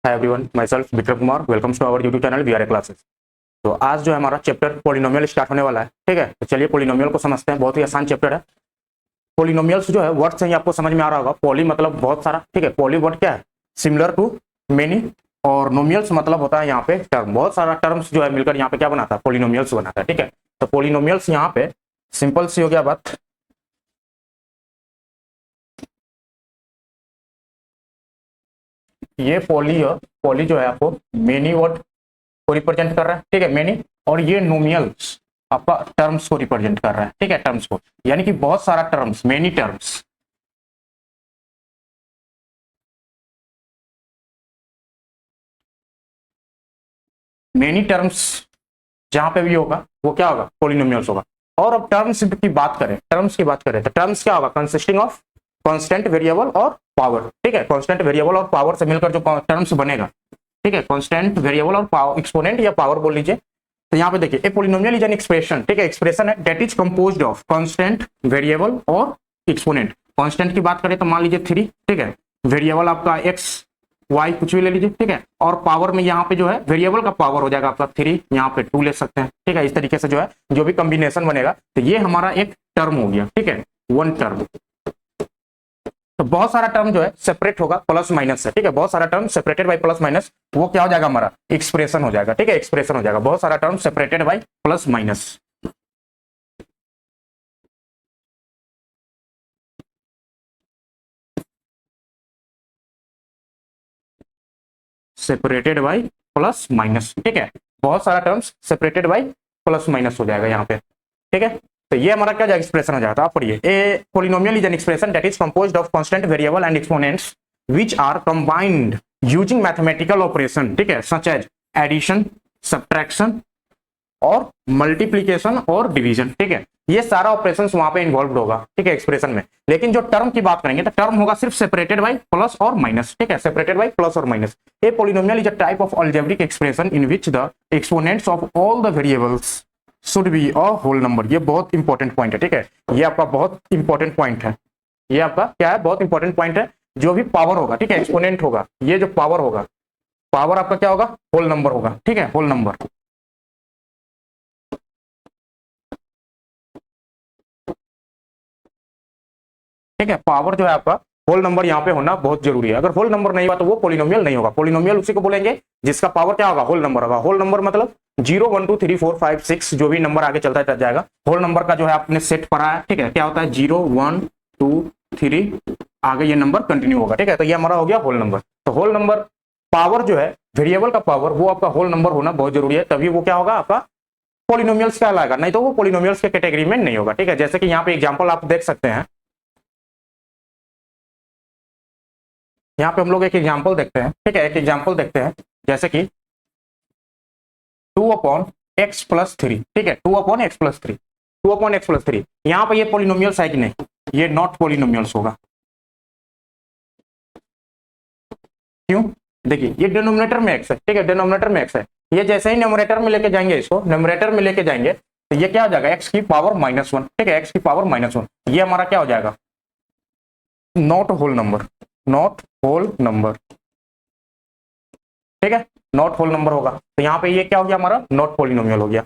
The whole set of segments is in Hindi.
Hi everyone, my self Vikram Kumar. Welcomes to our YouTube channel VRA classes. तो आज जो है हमारा चैप्टर पॉलिनोमियल स्टार्ट होने वाला है। ठीक है, तो चलिए पॉलिनोमियल को समझते हैं। बहुत ही आसान चैप्टर है। पॉलिनोमियल्स जो है वर्ड से ही आपको समझ में आ रहा होगा। पॉली मतलब बहुत सारा। ठीक है, पॉली वर्ड क्या है? Similar to many. और नोमियल्स मतलब होता है यहाँ पे टर्म। बहुत सारा टर्म्स जो है मिलकर यहाँ पे क्या बनाता है? पॉलिनोमियल्स बनाता है। ठीक है, तो पॉलिनोमियल्स यहाँ पे सिंपल सी हो गया बात। ये पॉली जो है आपको मेनी वर्ड को रिप्रेजेंट कर रहा है। ठीक है, मेनी। और ये नोमियल्स आपका टर्म्स को रिप्रेजेंट कर रहा है। ठीक है, टर्म्स को, यानी कि बहुत सारा terms, many terms. Many terms जहां पे भी होगा वो क्या होगा? पॉलिनोमियल्स होगा। और अब टर्म्स की बात करें, तो टर्म्स क्या होगा? कंसिस्टिंग ऑफ कांस्टेंट, वेरिएबल और पावर। ठीक है, कांस्टेंट, वेरिएबल और पावर से मिलकर जो टर्म्स बनेगा। ठीक है, कांस्टेंट, वेरिएबल और पावर, एक्सपोनेंट या पावर बोल लीजिए। तो यहाँ पे देखिए, ए पॉलिनोमियल इज एन एक्सप्रेशन। ठीक है, एक्सप्रेशन है that is composed of constant, variable और एक्सपोनेंट। कांस्टेंट की बात करें तो मान लीजिए 3। ठीक है, वेरिएबल आपका एक्स वाई कुछ भी ले लीजिए। ठीक है, और पावर में यहाँ पे जो है वेरिएबल का पावर हो जाएगा आपका 3, यहाँ पे 2 ले सकते हैं। ठीक है, इस तरीके से जो है जो भी कॉम्बिनेशन बनेगा, तो ये हमारा एक टर्म हो गया। ठीक है, वन टर्म। तो बहुत सारा टर्म जो है सेपरेट होगा प्लस माइनस से। ठीक है, बहुत सारा term separated by plus minus, वो क्या हो जाएगा? हमारा एक्सप्रेशन हो जाएगा। ठीक है, एक्सप्रेशन हो जाएगा। बहुत सारा term separated by plus minus. Separated by plus minus. ठीक है, बहुत सारा terms separated by plus minus हो जाएगा यहाँ पे। ठीक है, तो ये हमारा क्या एक्सप्रेशन हो जाता है? आप पढ़िए, a polynomial is an expression that is composed of constant, variable and exponents which are combined using mathematical operation. ठीक है, सच एज एडिशन, सब्ट्रैक्शन और मल्टीप्लीकेशन और डिवीजन। ठीक है, ये सारा ऑपरेशन वहां पे इन्वॉल्व होगा। ठीक है, एक्सप्रेशन में। लेकिन जो टर्म की बात करेंगे तो टर्म होगा सिर्फ सेपरेटेड बाय प्लस और माइनस। ठीक है, सेपरेटेड बाय प्लस और minus. A polynomial is a type of algebraic expression in which the exponents of all the variables should be a whole number. ये बहुत इंपॉर्टेंट पॉइंट है। ठीक है, ये आपका बहुत इंपॉर्टेंट पॉइंट है। ये आपका क्या है? बहुत इंपॉर्टेंट पॉइंट है। जो भी पावर होगा, ठीक है, एक्सपोनेंट होगा, ये जो पावर होगा, पावर आपका क्या होगा? होल नंबर होगा। ठीक है, होल नंबर। ठीक है, पावर जो है आपका होल नंबर यहाँ पे होना बहुत जरूरी है। अगर होल नंबर नहीं हुआ तो वो पॉलिनोमियल नहीं होगा। पॉलिनोमियल उसी को बोलेंगे जिसका पावर क्या होगा? होल नंबर होगा। होल नंबर मतलब 0 1 2 3 4 5 6 जो भी नंबर आगे चलता जाएगा, होल नंबर का जो है आपने सेट पढ़ा है। ठीक है, क्या होता है? 0 1 2 3, आगे ये नंबर कंटिन्यू होगा। ठीक है, तो ये हमारा हो गया होल नंबर। तो होल नंबर पावर जो है, वेरिएबल का पावर, वो आपका होल नंबर होना बहुत जरूरी है, तभी वो क्या होगा? आपका पॉलिनोमियल्स क्या लाएगा, नहीं तो वो पॉलिनोमियल्स के कैटेगरी में नहीं होगा। ठीक है, जैसे कि यहाँ पे एग्जांपल आप देख सकते हैं। यहाँ पे हम लोग एक एग्जाम्पल देखते हैं। ठीक है, एक एग्जाम्पल देखते हैं, जैसे कि 2/x+3। ठीक है, 2/x+3, 2/x+3। यहाँ पे ये पॉलिनोमियल्स है कि नहीं? ये नॉट पॉलिनोमियल्स होगा। क्यों? देखिए, ये डिनोमिनेटर में x है। ठीक है, डिनोमिनेटर में x है। ये जैसे ही न्यूमरेटर में लेके जाएंगे, इसको न्यूमरेटर में लेके जाएंगे, तो ये क्या हो जाएगा? x की पावर -1। ठीक है, x की पावर -1। ये हमारा क्या हो जाएगा? Not whole number, not whole number. ठीक है, नॉट होल नंबर होगा। तो यहाँ पे ये क्या हो गया? हमारा नॉट पॉलिनोमियल हो गया।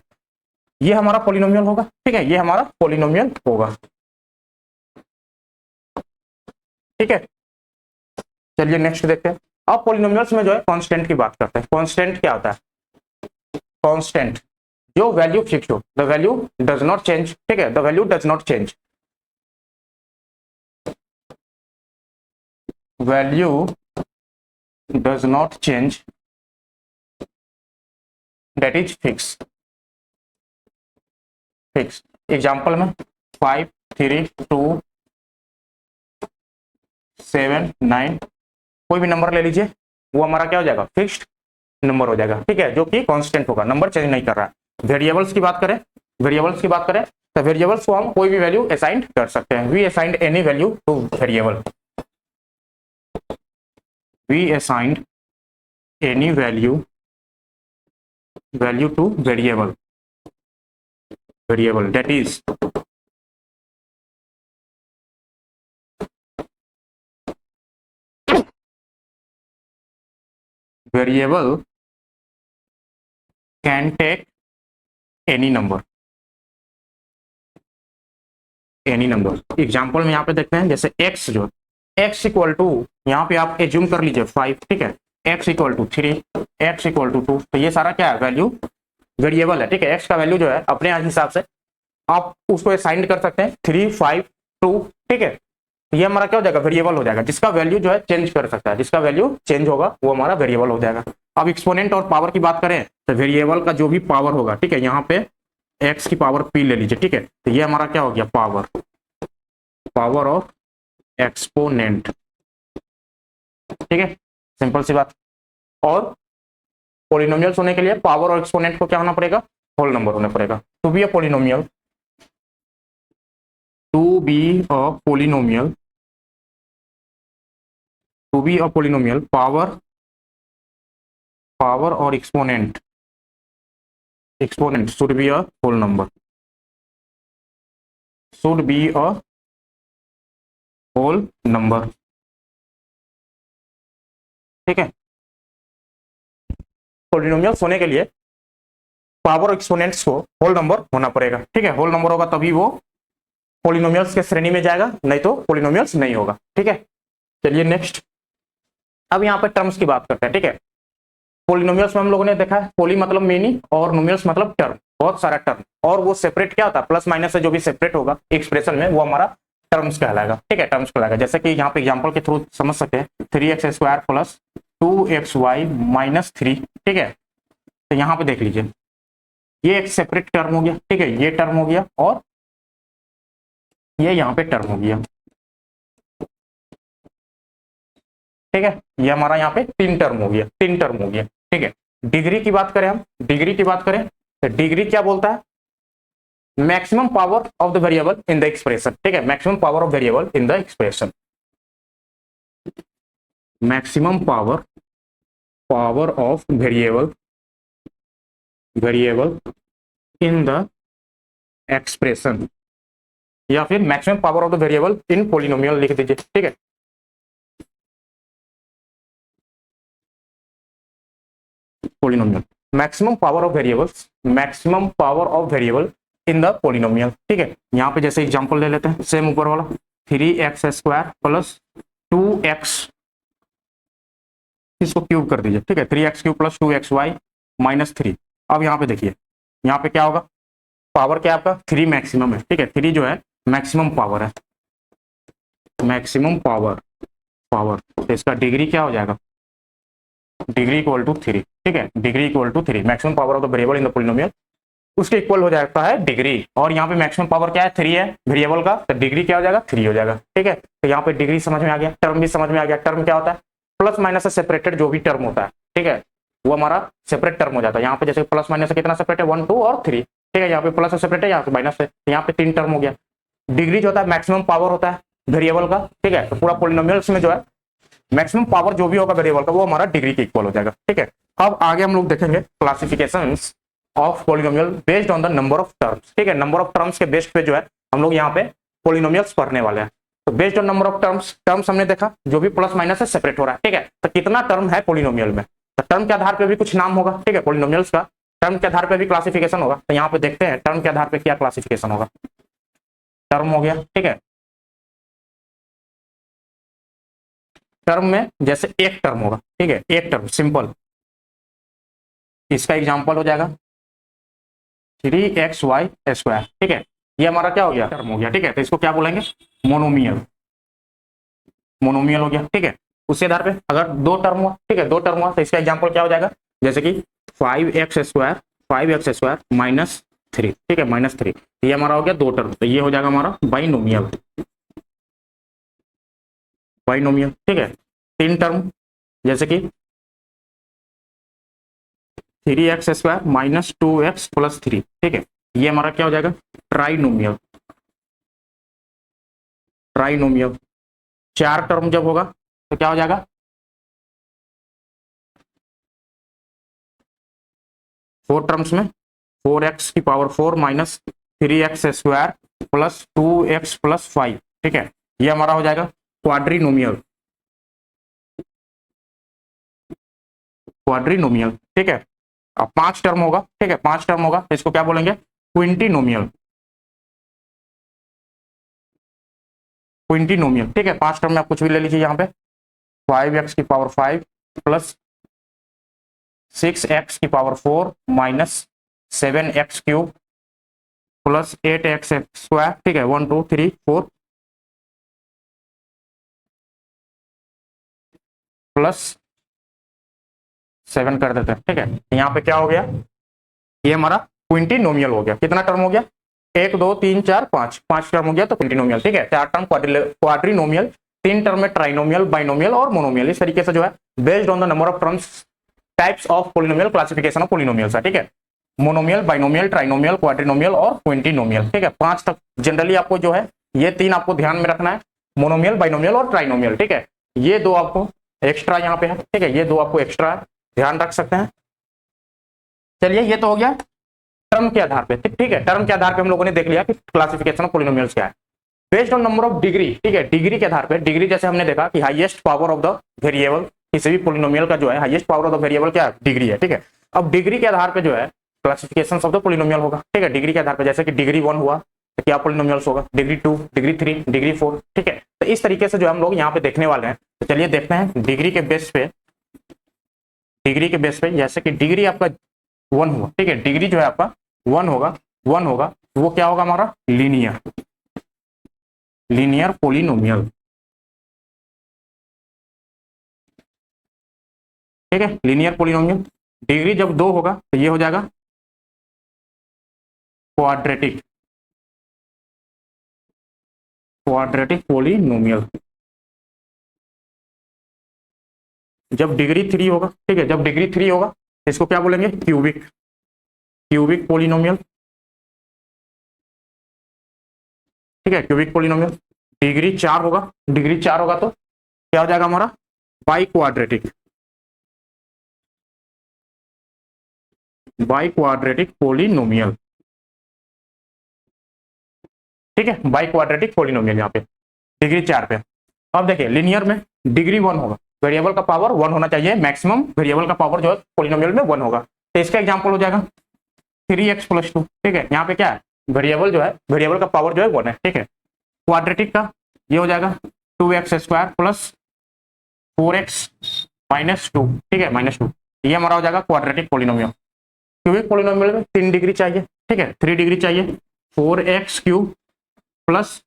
ये हमारा पॉलिनोमियल होगा। ठीक है, ये हमारा पॉलिनोमियल होगा। ठीक है, चलिए नेक्स्ट देखते हैं। अब पॉलिनोमियल्स में जो है कांस्टेंट की बात करते हैं। कांस्टेंट क्या होता है? कांस्टेंट जो वैल्यू फिक्स हो, the value does not change. ठीक है, the value does not change, value does not change, that is fix. Fix example में 5 3 2 7 9, कोई भी नंबर ले लीजिए, वो हमारा क्या हो जाएगा? फिक्स्ड नंबर हो जाएगा। ठीक है, जो कि कांस्टेंट होगा, नंबर चेंज नहीं कर रहा है। वेरिएबल्स की बात करें, वेरिएबल्स की बात करें, तो वेरिएबल्स को हम कोई भी वैल्यू असाइन कर सकते हैं। We assigned any value to variable, we assigned any value, value to variable, variable that is variable can take any number, any number. Example में यहाँ पे देखते हैं, जैसे x जो x इक्वल टू, यहाँ पे आप एज्यूम कर लीजिए 5, ठीक है, x equal to 3, x equal to 2, तो ये सारा क्या है, वैल्यू वेरिएबल है, ठीक है। x का वैल्यू जो है अपने हिसाब से आप उसको असाइन कर सकते हैं 3, 5, 2, ठीक है। तो ये हमारा क्या हो जाएगा, वेरिएबल हो जाएगा, जिसका वैल्यू जो है चेंज कर सकता है, जिसका वैल्यू चेंज होगा वो हमारा वेरिएबल हो जाएगा। अब एक्सपोनेंट और पावर की बात करें तो वेरिएबल का जो भी पावर होगा, ठीक है, यहाँ पे x की पावर p ले लीजिए, ठीक है, तो ये हमारा क्या हो गया, पावर, पावर ऑफ एक्सपोनेंट, ठीक है, सिंपल सी बात। और पोलिनोमियल्स होने के लिए पावर और एक्सपोनेंट को क्या होना पड़ेगा, होल नंबर होना पड़ेगा। To be a polynomial, to be a polynomial, to be a polynomial, power, power और exponent, exponent should be a whole number, should be a whole number, ठीक है। पोलिनोमियल्स होने के लिए पावर और एक्सपोनेंट्स को होल नंबर होना पड़ेगा, ठीक है, होल नंबर होगा तभी वो पोलिनोमियल्स के श्रेणी में जाएगा, नहीं तो पोलिनोमियल्स नहीं होगा, ठीक है। चलिए नेक्स्ट, अब यहाँ पे टर्म्स की बात करते हैं, ठीक है। पोलिनोमियल्स में हम लोगों ने देखा है, पोली मतलब मेनी और नोमियल्स मतलब टर्म, बहुत सारा टर्म, और वो सेपरेट क्या होता है, प्लस माइनस से जो भी सेपरेट होगा एक्सप्रेशन में वो हमारा टर्म्स कहलाएगा, ठीक है, टर्म्स कहलाएगा। जैसे कि यहाँ पे एग्जांपल के थ्रू समझ सकते हैं, 3x² प्लस 2xy माइनस 3, ठीक है। तो यहाँ पे देख लीजिए, ये एक सेपरेट टर्म हो गया, ठीक है, ये टर्म हो गया और ये यहाँ पे टर्म हो गया, ठीक है, ये हमारा यहाँ पे 3 टर्म हो गया, 3 टर्म हो गया, ठीक है। डिग्री की बात करें, हम डिग्री की बात करें तो डिग्री क्या बोलता है, maximum power of the variable in the expression, ठीक है, maximum power of variable in the expression, maximum power, power of variable, variable in the expression, या फिर maximum power of the variable in polynomial लिख दीजिए, ठीक है। Polynomial, maximum power of variables, maximum power of variable in the polynomial, ठीक है। यहाँ पे जैसे एग्जांपल ले लेते हैं, सेम ऊपर वाला 3x² प्लस 2x, इसको क्यूब कर दीजिए, ठीक है, 3x³ प्लस 2xy माइनस 3। अब यहाँ पे देखिए, यहाँ पे क्या होगा, पावर क्या आपका 3 मैक्सिमम है, ठीक है, 3 जो है मैक्सिमम पावर है, मैक्सिमम पावर, पावर, तो इसका डिग्री क्या हो जाएगा, डिग्री इक्वल टू 3, ठीक है, degree equal to 3, maximum power of the variable in the polynomial, उसके इक्वल हो जाता है डिग्री। और यहाँ पे मैक्सिमम पावर क्या है, 3 है वेरिएबल का, तो डिग्री क्या हो जाएगा, 3 हो जाएगा, ठीक है। तो यहाँ पे डिग्री समझ में आ गया, टर्म भी समझ में आ गया। टर्म क्या होता है, प्लस माइनस से सेपरेटेड जो भी टर्म होता है, ठीक है, वो हमारा सेपरेट टर्म हो जाता है। यहाँ पे जैसे प्लस माइनस से कितना सेपरेट है, 1, 2 और 3, ठीक है, यहाँ पे प्लस से सेपरेट है, यहाँ पे माइनस है, यहाँ पे 3 टर्म हो गया। डिग्री जो होता है मैक्सिमम पावर होता है वेरिएबल का, ठीक है, तो पूरा पोलिनोमियल्स में जो है मैक्सिमम पावर जो भी होगा वेरिएबल का वो हमारा डिग्री के इक्वल हो जाएगा, ठीक है। अब आगे हम लोग देखेंगे classifications of polynomial based on the number of terms, ठीक है, नंबर ऑफ टर्म्स के बेस्ड पे जो है हम लोग यहाँ पे पोलिनोमियल्स पढ़ने वाले हैं। तो based on number of terms, terms हमने देखा जो भी प्लस माइनस से सेपरेट हो रहा है, ठीक है, तो कितना टर्म है पोलिनोमियल में, तो टर्म के आधार पे भी कुछ नाम होगा, ठीक है, पोलिनोमियल्स का टर्म के आधार पे भी क्लासिफिकेशन होगा। तो यहाँ पे देखते हैं टर्म के आधार पे क्या क्लासिफिकेशन होगा। टर्म हो गया, ठीक है, टर्म में जैसे एक टर्म होगा, ठीक है, एक टर्म सिंपल, इसका एग्जांपल हो जाएगा 3xy², ठीक है, ये हमारा क्या हो गया, टर्म हो गया, ठीक है, तो इसको क्या बोलेंगे, मोनोमियल, मोनोमियल हो गया, ठीक है। उसी आधार पे अगर 2 टर्म हुआ, ठीक है, 2 टर्म हुआ तो इसका एग्जांपल क्या हो जाएगा, जैसे कि 5x² 5x² माइनस 3, ठीक है, माइनस 3, ये हमारा हो गया 2 टर्म, तो ये हो जाएगा हमारा बाइनोमियल, बाइनोमियल, ठीक है। 3 टर्म जैसे कि 3x² माइनस 2x प्लस 3, ठीक है, ये हमारा क्या हो जाएगा, ट्राइनोमियल, ट्राइनोमियल। 4 टर्म जब होगा तो क्या हो जाएगा, 4 टर्म्स में 4x की power 4 minus 3x² plus 2x plus 5, ठीक है, ये हमारा हो जाएगा क्वाड्रीनोमियल, क्वाड्रिनोमियल, ठीक है। अब 5 टर्म होगा, ठीक है, 5 टर्म होगा, इसको क्या बोलेंगे? क्विंटिनोमियल, क्विंटिनोमियल, ठीक है। 5 टर्म में आप कुछ भी ले लीजिए यहाँ पे, 5x⁵ plus 6x⁴ minus 7x³ plus 8x², ठीक है, 1 2 3 4 प्लस 7 कर देते हैं, ठीक है। यहाँ पे क्या हो गया? ये हमारा क्विंटिनोमियल हो गया। कितना टर्म हो गया? 1 2 3 4 5, 5 टर्म हो गया तो क्विंटिनोमियल, ठीक है। 4 टर्म क्वाड्रिनोमियल, 3 टर्म में ट्राइनोमियल, बाइनोमियल और मोनोमियल। इस तरीके से जो है based on the number of terms types of polynomial, classification of polynomials है, ठीक है। मोनोमियल, बाइनोमियल, ट्राइनोमियल, क्वाड्रिनोमियल और क्विंटिनोमियल, ठीक है। 5 तक जनरली आपको जो है ये 3 आपको ध्यान में रखना है, मोनोमियल, बाइनोमियल और ट्राइनोमियल, ठीक है। ये 2 आपको एक्स्ट्रा यहाँ पे है, ठीक है, ये 2 आपको एक्स्ट्रा है, ध्यान रख सकते हैं। चलिए, ये तो हो गया टर्म के आधार पे, ठीक है। टर्म के आधार पे हम लोगों ने देख लिया कि क्लासिफिकेशन ऑफ पोलिनोमियल्स क्या है। Based on number of degree, ठीक है, डिग्री के आधार पे, डिग्री जैसे हमने देखा कि highest power of the variable, किसी भी पोलिनोमियल का जो है highest power of the variable क्या है? डिग्री है, ठीक है। अब डिग्री के आधार पे जो है क्लासिफिकेशन ऑफ द पोलिनोमियल होगा, ठीक है। डिग्री के आधार पे जैसे कि डिग्री 1 हुआ तो क्या पोलिनोमियल्स होगा? डिग्री 2, डिग्री 3, डिग्री 4, ठीक है। तो इस तरीके से जो हम लोग यहाँ पे देखने वाले हैं। तो चलिए देखते हैं डिग्री के बेस पे, डिग्री के बेस पे जैसे कि डिग्री आपका 1 हुआ, ठीक है, डिग्री जो है आपका 1 होगा, 1 होगा, वो क्या होगा? हमारा लीनियर, लीनियर पोलिनोमियल, ठीक है, लीनियर पोलिनोमियल। डिग्री जब 2 होगा तो ये हो जाएगा क्वाड्रेटिक, क्वाड्रेटिक पोलिनोमियल। जब डिग्री 3 होगा, ठीक है, जब डिग्री 3 होगा इसको क्या बोलेंगे? क्यूबिक, क्यूबिक पोलिनोमियल, ठीक है, क्यूबिक पोलिनोमियल। डिग्री 4 होगा, डिग्री 4 होगा तो क्या हो जाएगा हमारा? By quadratic, by quadratic polynomial, ठीक है, बाई क्वाड्रेटिक पोलिनोमियल यहाँ पे डिग्री 4 पे। अब देखिए लिनियर में डिग्री 1 होगा, वेरिएबल का पावर 1 होना चाहिए, मैक्सिमम वेरिएबल का पावर जो है पोलिनोमियल में 1 होगा। तो इसका एग्जांपल हो जाएगा 3x+2, ठीक है। यहाँ पे क्या है? वेरिएबल जो है, वेरिएबल का पावर जो है 1 है, ठीक है। क्वाड्रेटिक का ये हो जाएगा 2x² प्लस 4x-2, ठीक है, -2। ये हमारा हो जाएगा क्वाड्रेटिक पोलिनोमियल। क्यूबिक पोलिनोमियल में 3 डिग्री चाहिए, ठीक है, 3 डिग्री चाहिए। 4x³ plus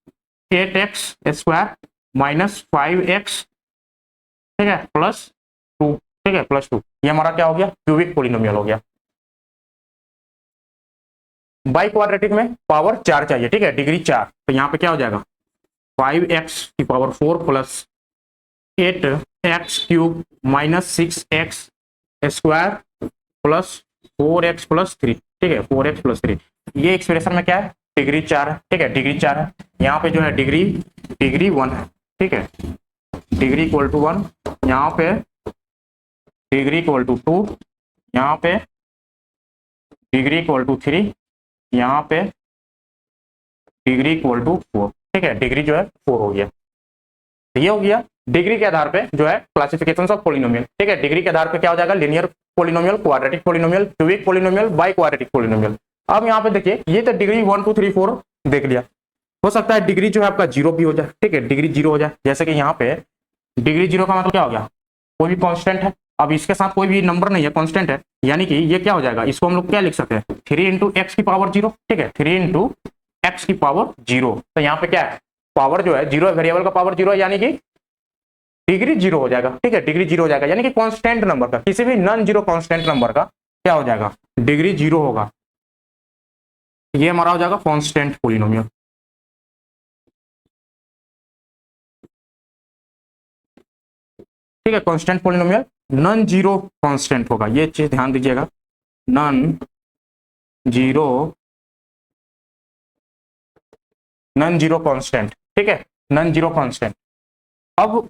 8x² minus 5x, ठीक है, +2, ठीक है, +2। ये हमारा क्या हो गया? क्यूबिक पोलिनोमियल हो गया। बाई क्वाड्रेटिक में पावर 4 चाहिए, ठीक है, डिग्री 4। तो यहाँ पे क्या हो जाएगा? 5x⁴ plus 8x³ minus 6x² plus 4x+3, ठीक है, 4x+3। ये एक्सप्रेशन में क्या है? डिग्री 4 है, ठीक है, डिग्री 4 है। यहाँ पे जो है डिग्री 1 है, ठीक है, डिग्री इक्वल टू 1, यहाँ पे डिग्री इक्वल टू 2, यहाँ पे डिग्री इक्वल टू 3, यहाँ पे डिग्री इक्वल टू 4, ठीक है, डिग्री जो है 4 हो गया। ये हो गया डिग्री के आधार पे जो है क्लासिफिकेशन ऑफ पोलिनोमियल, ठीक है। डिग्री के आधार पे क्या हो जाएगा? Linear polynomial, quadratic polynomial, cubic polynomial, by quadratic polynomial. अब यहाँ पे देखिए ये तो डिग्री 1 2 3 4 देख लिया। हो सकता है डिग्री जो है आपका 0 भी हो जाए, ठीक है, डिग्री 0 हो जाए। जैसे कि यहाँ पे डिग्री 0 का मतलब क्या हो गया? कोई भी कांस्टेंट है, अब इसके साथ कोई भी नंबर नहीं है, कांस्टेंट है, यानी कि ये क्या हो जाएगा? इसको हम लोग क्या लिख सकते हैं? 3 × x⁴, ठीक है, 3 × x⁴। तो यहाँ पे क्या है? पावर जो है 0 है, वेरिएबल का पावर 0 है, यानी कि डिग्री 0 हो जाएगा, ठीक है, डिग्री 0 हो जाएगा, यानी कि कांस्टेंट नंबर का, किसी भी नॉन जीरो कांस्टेंट नंबर का क्या हो जाएगा? डिग्री 0 होगा। ये हमारा हो जाएगा कांस्टेंट पोलिनोमियल, ठीक है, constant polynomial. Non zero constant होगा, ये चीज ध्यान दीजिएगा, non zero, non zero constant, ठीक है, नॉन जीरो कांस्टेंट। अब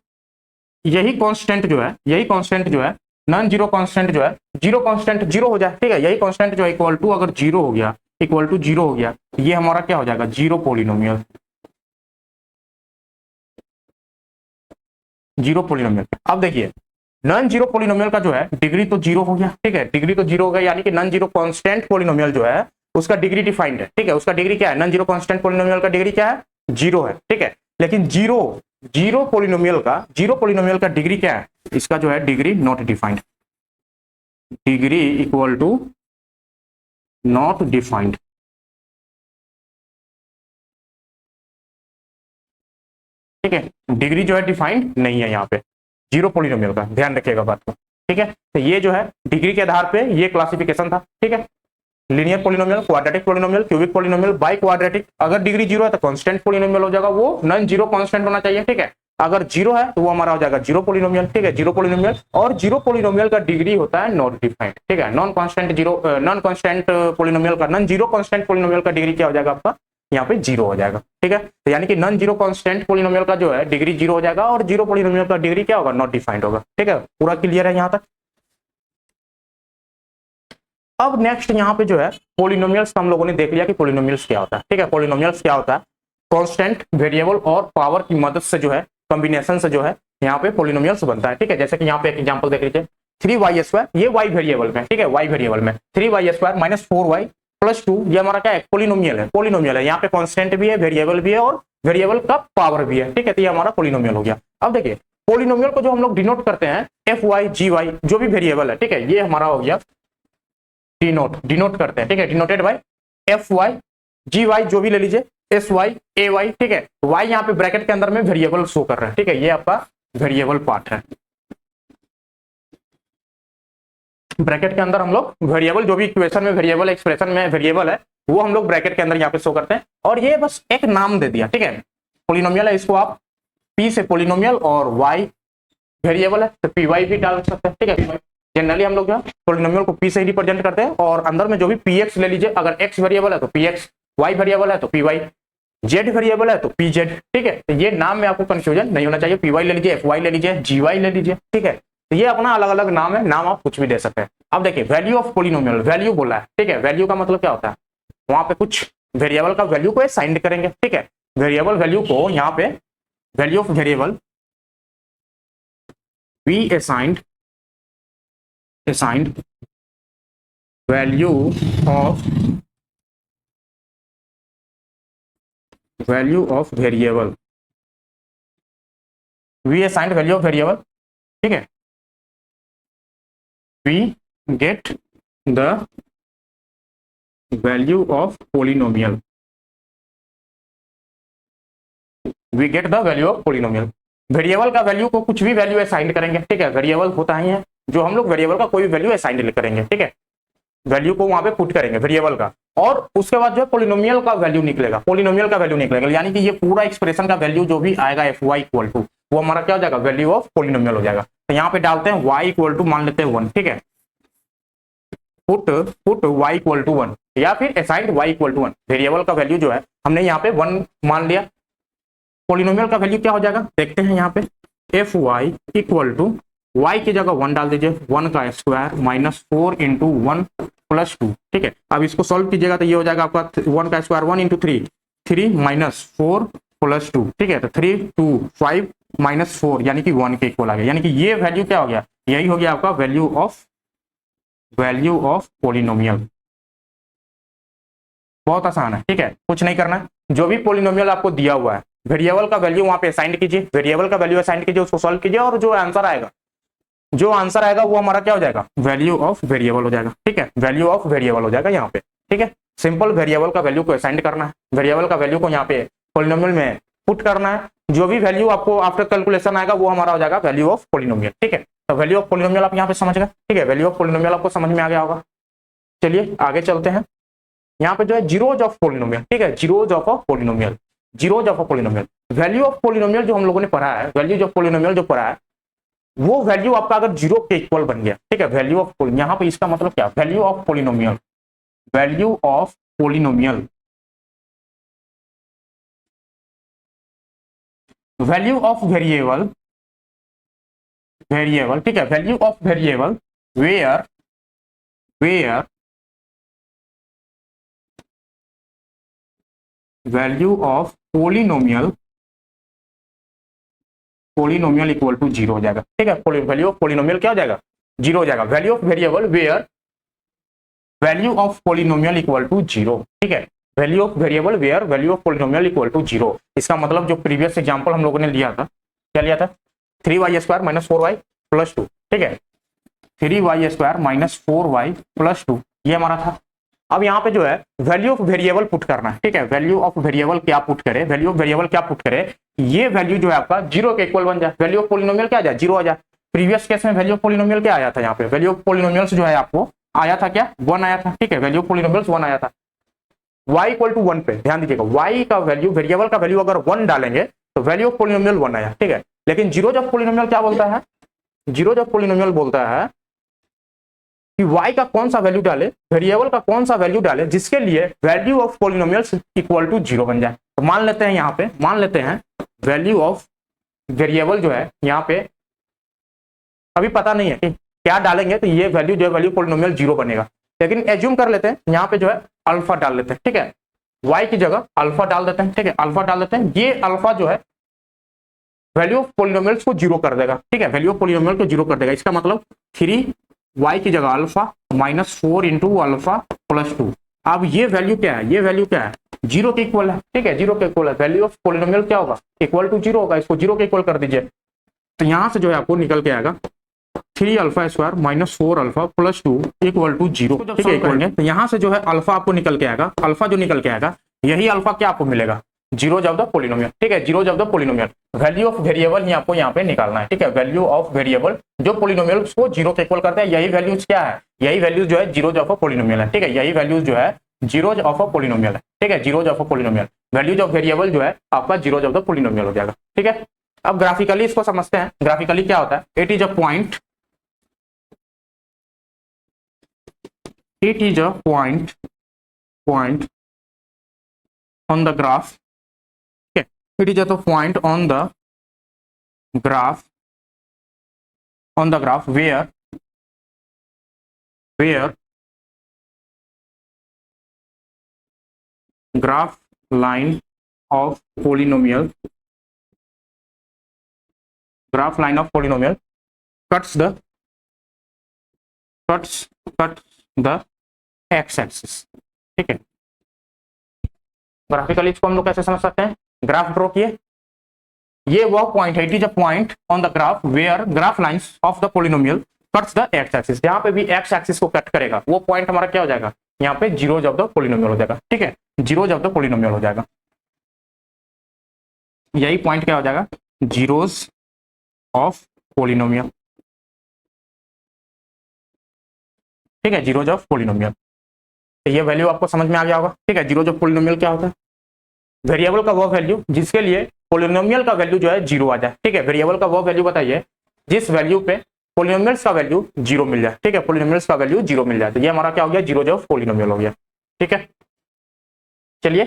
यही कांस्टेंट जो है, यही कांस्टेंट जो है, नॉन जीरो कांस्टेंट जो है, जीरो कांस्टेंट 0 हो जाए, ठीक है, यही कांस्टेंट जो है इक्वल टू अगर 0 हो गया, इक्वल टू 0 हो गया, ये हमारा क्या हो जाएगा? Zero polynomial, zero polynomial. अब देखिए नॉन जीरो पोलिनोमियल का जो है डिग्री तो जीरो हो गया, ठीक है, डिग्री तो जीरो हो गया, यानी कि नॉन जीरो कांस्टेंट पोलिनोमियल जो है उसका डिग्री डिफाइंड है, ठीक है, उसका डिग्री क्या है, नॉन जीरो कांस्टेंट पोलिनोमियल का डिग्री क्या है, जीरो है, ठीक है। लेकिन जीरो जीरो पोलिनोमियल का डिग्री क्या है, इसका जो है degree not defined, degree equal to not defined, ठीक है, डिग्री जो है डिफाइंड नहीं है यहाँ पे जीरो पोलिनोमियल का, ध्यान रखिएगा बात को, ठीक है। तो ये जो है डिग्री के आधार पे ये क्लासिफिकेशन था, ठीक है, linear polynomial, quadratic polynomial, cubic polynomial, by quadratic, अगर डिग्री जीरो है तो कांस्टेंट पोलिनोमियल हो जाएगा, वो नॉन जीरो कांस्टेंट होना चाहिए, ठीक है, अगर जीरो है तो वो हमारा हो जाएगा जीरो पोलिनोमियल, ठीक है, जीरो पोलिनोमियल, और जीरो पोलिनोमियल का डिग्री होता है नॉट डिफाइंड, ठीक है, non constant zero, non constant polynomial का, नॉन जीरो कांस्टेंट पोलिनोमियल का डिग्री क्या हो जाएगा आपका, यहाँ पे जीरो हो जाएगा, ठीक है। तो यानी कि नॉन जीरो कांस्टेंट पोलिनोमियल का जो है डिग्री जीरो हो जाएगा और जीरो पोलिनोमियल का डिग्री क्या होगा, नॉट डिफाइंड होगा, ठीक है, पूरा क्लियर है यहाँ तक। अब नेक्स्ट यहाँ पे जो है पोलिनोमियल्स हम लोगों ने देख लिया कि पोलिनोमियल्स क्या होता है, ठीक है, पोलिनोमियल्स क्या होता है, कांस्टेंट वेरिएबल और पावर की मदद से जो है, कॉम्बिनेशन से जो है यहाँ पे पोलिनोमियल्स बनता है, ठीक है। जैसे कि यहाँ पे एक एग्जांपल देख लीजिए, 3y², ये y वेरिएबल में, ठीक है, y वेरिएबल में 3y² माइनस 4y प्लस 2, ये हमारा क्या है, पोलिनोमियल है, पोलिनोमियल है, यहाँ पे कांस्टेंट भी है, वेरिएबल भी है और वेरिएबल का पावर भी है, ठीक है, तो ये हमारा पोलिनोमियल हो गया। अब देखिए पोलिनोमियल को जो हम लोग डिनोट करते हैं fy gy जो भी वेरिएबल है, ठीक है, ये हमारा हो गया डिनोट करते हैं, ठीक है, डिनोटेड बाय fy gy जो भी ले लीजिए, sy ay, ठीक है, y यहाँ पे ब्रैकेट के अंदर में वेरिएबल शो कर रहा है, ठीक है, ये आपका वेरिएबल पार्ट है, ब्रैकेट के अंदर हम लोग वेरिएबल जो भी इक्वेशन में वेरिएबल, एक्सप्रेशन में वेरिएबल है वो हम लोग ब्रैकेट के अंदर यहाँ पे शो करते हैं, और ये बस एक नाम दे दिया, ठीक है, पोलिनोमियल है, इसको आप p से पोलिनोमियल और y वेरिएबल है तो py भी डाल सकते हैं, ठीक है, जनरली हम लोग जो है पोलिनोमियल को p से ही रिप्रेजेंट करते हैं, और अंदर में जो भी px ले लीजिए, अगर x वेरिएबल है तो px, y वेरिएबल है तो py, z वेरिएबल है तो pz, ठीक है, तो ये नाम में आपको कंफ्यूजन नहीं होना चाहिए, py ले लीजिए, fy ले लीजिए, gy ले लीजिए, ठीक है, तो ये अपना अलग अलग नाम है, नाम आप कुछ भी दे सकते हैं। अब देखिए वैल्यू ऑफ पोलिनोमियल, वैल्यू बोला है, ठीक है, वैल्यू का मतलब क्या होता है, वहां पे कुछ वेरिएबल का वैल्यू को असाइन करेंगे, ठीक है, वेरिएबल वैल्यू को यहाँ पे value of variable we assigned value of variable, we assigned value of variable, ठीक है, we get the value of polynomial, we get the value of polynomial, variable का वैल्यू को कुछ भी वैल्यू असाइन करेंगे, ठीक है, वेरिएबल होता ही है जो हम लोग वेरिएबल का कोई भी वैल्यू असाइन करेंगे, ठीक है, वैल्यू को वहां पे पुट करेंगे वेरिएबल का, और उसके बाद जो है पोलिनोमियल का वैल्यू निकलेगा, पोलिनोमियल का वैल्यू निकलेगा, यानी कि ये पूरा एक्सप्रेशन का वैल्यू जो भी आएगा fy इक्वल टू, वो हमारा क्या हो जाएगा, वैल्यू ऑफ पोलिनोमियल हो जाएगा। तो यहाँ पे डालते हैं y इक्वल टू, मान लेते हैं 1, ठीक है, पुट y इक्वल टू 1, या फिर assigned y equal to 1, variable का वैल्यू जो है हमने यहाँ पे 1 मान लिया, पोलिनोमियल का वैल्यू क्या हो जाएगा, देखते हैं यहाँ पे fy इक्वल टू, y की जगह 1 डाल दीजिए, 1 का स्क्वायर माइनस 4 इंटू 1 प्लस 2, ठीक है, अब इसको सॉल्व कीजिएगा तो ये हो जाएगा आपका 1 का स्क्वायर 1 इंटू 3, 3 माइनस 4 प्लस 2, ठीक है, तो 3 2 5 माइनस 4 यानी कि 1 के इक्वल आ गया, यानी कि ये वैल्यू क्या हो गया, यही हो गया आपका वैल्यू ऑफ पोलिनोमियल। बहुत आसान है, ठीक है, कुछ नहीं करना है, जो भी पोलिनोमियल आपको दिया हुआ है वेरिएबल का वैल्यू वहां पे असाइन कीजिए, वेरिएबल का वैल्यू असाइन कीजिए, उसको सॉल्व कीजिए, और जो आंसर आएगा वो हमारा क्या हो जाएगा, वैल्यू ऑफ वेरिएबल हो जाएगा, ठीक है, वैल्यू ऑफ वेरिएबल हो जाएगा यहाँ पे, ठीक है, सिंपल वेरिएबल का वैल्यू को असाइन करना है, वेरिएबल का वैल्यू को यहाँ पे पोलिनोमियल में पुट करना है, जो भी वैल्यू आपको आफ्टर कैलकुलेशन आएगा वो हमारा हो जाएगा वैल्यू ऑफ पोलिनोमियल, ठीक है, तो वैल्यू ऑफ पोलिनोमियल आप यहाँ पे समझ गए, ठीक है, वैल्यू ऑफ पोलिनोमियल आपको समझ में आ गया होगा। चलिए आगे चलते हैं, यहाँ पे जो है जीरोज ऑफ पोलिनोमियल, ठीक है, zeros of polynomial, zeros of polynomial, value of polynomial जो हम लोगों ने पढ़ा है, वैल्यू ऑफ पोलिनोमियल जो पढ़ा है, वो वैल्यू आपका अगर जीरो के इक्वल बन गया, ठीक है, वैल्यू ऑफ, यहाँ पे इसका मतलब क्या, value of polynomial, value of polynomial, value of variable, ठीक है, value of variable where value of polynomial polynomial equal to 0 हो जाएगा। ठीक है, वैल्यू ऑफ पोलिनोमियल क्या हो जाएगा? 0 हो जाएगा। Value of variable where value of polynomial equal to 0। ठीक है, value of variable where value of polynomial equal to 0। इसका मतलब जो प्रीवियस एग्जांपल हम लोगों ने लिया था, क्या लिया था? 3y² minus 4y plus 2। ठीक है, 3y² माइनस 4y प्लस 2 ये हमारा था। अब यहाँ पे जो है वैल्यू ऑफ वेरिएबल पुट करना है। ठीक है, वैल्यू ऑफ वेरिएबल क्या पुट करे? वैल्यू ऑफ वेरिएबल क्या पुट करे? ये वैल्यू जो है आपका 0 के इक्वल बन जाए। वैल्यू ऑफ पोलिनोमियल क्या आ जाए? 0 आ जाए। प्रीवियस केस में वैल्यू ऑफ पोलिनोमियल क्या आया था? यहाँ पे वैल्यू ऑफ पोलिनोमियल्स जो है आपको आया था क्या? 1 आया था। ठीक है, वैल्यू ऑफ पोलिनोमियल्स 1 आया था। y इक्वल टू 1 पे ध्यान दीजिएगा, y का वैल्यू वेरिएबल का वैल्यू अगर 1 डालेंगे तो वैल्यू ऑफ पोलिनोमियल 1 आया। ठीक है, लेकिन 0 जब पोलिनोमियल क्या बोलता है? 0 जब पोलिनोमियल बोलता है कि y का कौन सा वैल्यू डाले, वेरिएबल का कौन सा वैल्यू डाले जिसके लिए value of polynomials equal to 0 बन जाए। तो मान लेते हैं यहाँ पे, मान लेते हैं वैल्यू ऑफ वेरिएबल जो है यहाँ पे अभी पता नहीं है कि क्या डालेंगे, तो ये वैल्यू जो है वैल्यू पोलिनोमियल 0 बनेगा। लेकिन एज्यूम कर लेते हैं यहाँ पे जो है अल्फा डाल लेते हैं। ठीक है, y की जगह अल्फा डाल देते हैं। ठीक है, अल्फा डाल देते हैं। ये अल्फा जो है वैल्यू ऑफ पोलिनोमियल्स को 0 कर देगा। ठीक है, वैल्यू ऑफ पोलिनोमियल को 0 कर देगा। इसका मतलब 3y की जगह alpha minus 4 into alpha plus 2। अब ये वैल्यू क्या है? ये वैल्यू क्या है? 0 के इक्वल है। ठीक है, 0 के इक्वल है। वैल्यू ऑफ पोलिनोमियल क्या होगा? इक्वल टू 0 होगा। इसको 0 के इक्वल कर दीजिए, तो यहां से जो है आपको निकल के आएगा 3α² माइनस 4α प्लस 2 इक्वल टू 0। ठीक है, इक्वल तो यहाँ से जो है अल्फा आपको निकल के आएगा। अल्फा जो निकल के आएगा यही अल्फा क्या आपको मिलेगा? 0 ऑफ द पोलिनोमियल। ठीक है, 0 of the polynomial. Value of variable ही आपको यहाँ पे निकालना है। ठीक है, वैल्यू ऑफ वेरिएबल जो पोलिनोमियल को 0 के इक्वल करता है, यही वैल्यूज क्या है? यही वैल्यूज जो है 0 ऑफ अ पोलिनोमियल है। ठीक है, यही वैल्यूज जो है 0 ऑफ अ पोलिनोमियल है। ठीक है, 0 of a polynomial. Values of variable जो है आपका 0 ऑफ द पोलिनोमियल हो जाएगा। ठीक है, अब ग्राफिकली इसको समझते हैं। ग्राफिकली क्या होता है? It is a point, it is a point on the graph. Okay, it is a point on the graph where graph line of polynomial cuts the x axis. ठीक है, ग्राफिकली इसको हम लोग कैसे समझ सकते हैं? ग्राफ ड्रॉ किए, ये वो पॉइंट है, it is a point on the graph where graph lines of the polynomial cuts the x axis. जहां पे भी एक्स एक्सिस को कट करेगा वो पॉइंट हमारा क्या हो जाएगा? यहाँ पे 0 ऑफ द पोलिनोमियल हो जाएगा। ठीक है, 0 ऑफ द पोलिनोमियल हो जाएगा। यही पॉइंट क्या हो जाएगा? 0 ऑफ पोलिनोमियल। ठीक है, 0 ऑफ पोलिनोमियल। तो ये वैल्यू आपको समझ में आ गया होगा। ठीक है, 0 ऑफ पोलिनोमियल क्या होता है? वेरिएबल का वो वैल्यू जिसके लिए पोलिनोमियल का वैल्यू जो है 0 आ जाए। ठीक है, वेरिएबल का वो वैल्यू बताइए जिस वैल्यू पे पोलिनोमियल्स का वैल्यू 0 मिल जाए। ठीक है, पोलिनोमियल्स का वैल्यू 0 मिल जाए, तो ये हमारा क्या हो गया? 0 ऑफ पोलिनोमियल हो गया। ठीक है, चलिए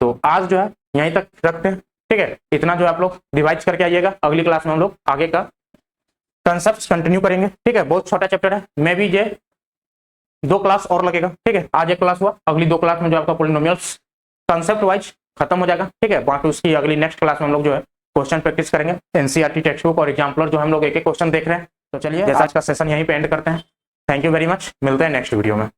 तो आज जो है यहीं तक रखते हैं। ठीक है, इतना जो है आप लोग रिवाइज करके आइएगा। अगली क्लास में हम लोग आगे का कंसेप्ट कंटिन्यू करेंगे। ठीक है, बहुत छोटा चैप्टर है, मैं भी ये 2 क्लास और लगेगा। ठीक है, आज 1 क्लास हुआ, अगली 2 क्लास में जो आपका पोलिनोमियल्स कंसेप्ट वाइज खत्म हो जाएगा। ठीक है, बाकी उसकी अगली नेक्स्ट क्लास में हम लोग जो है क्वेश्चन प्रैक्टिस करेंगे। एनसीईआरटी टेक्स्ट बुक और एग्जाम्पलर जो हम लोग एक एक क्वेश्चन देख रहे हैं। तो चलिए आज का सेशन यहीं पे एंड करते हैं। थैंक यू वेरी मच, मिलते हैं नेक्स्ट वीडियो में।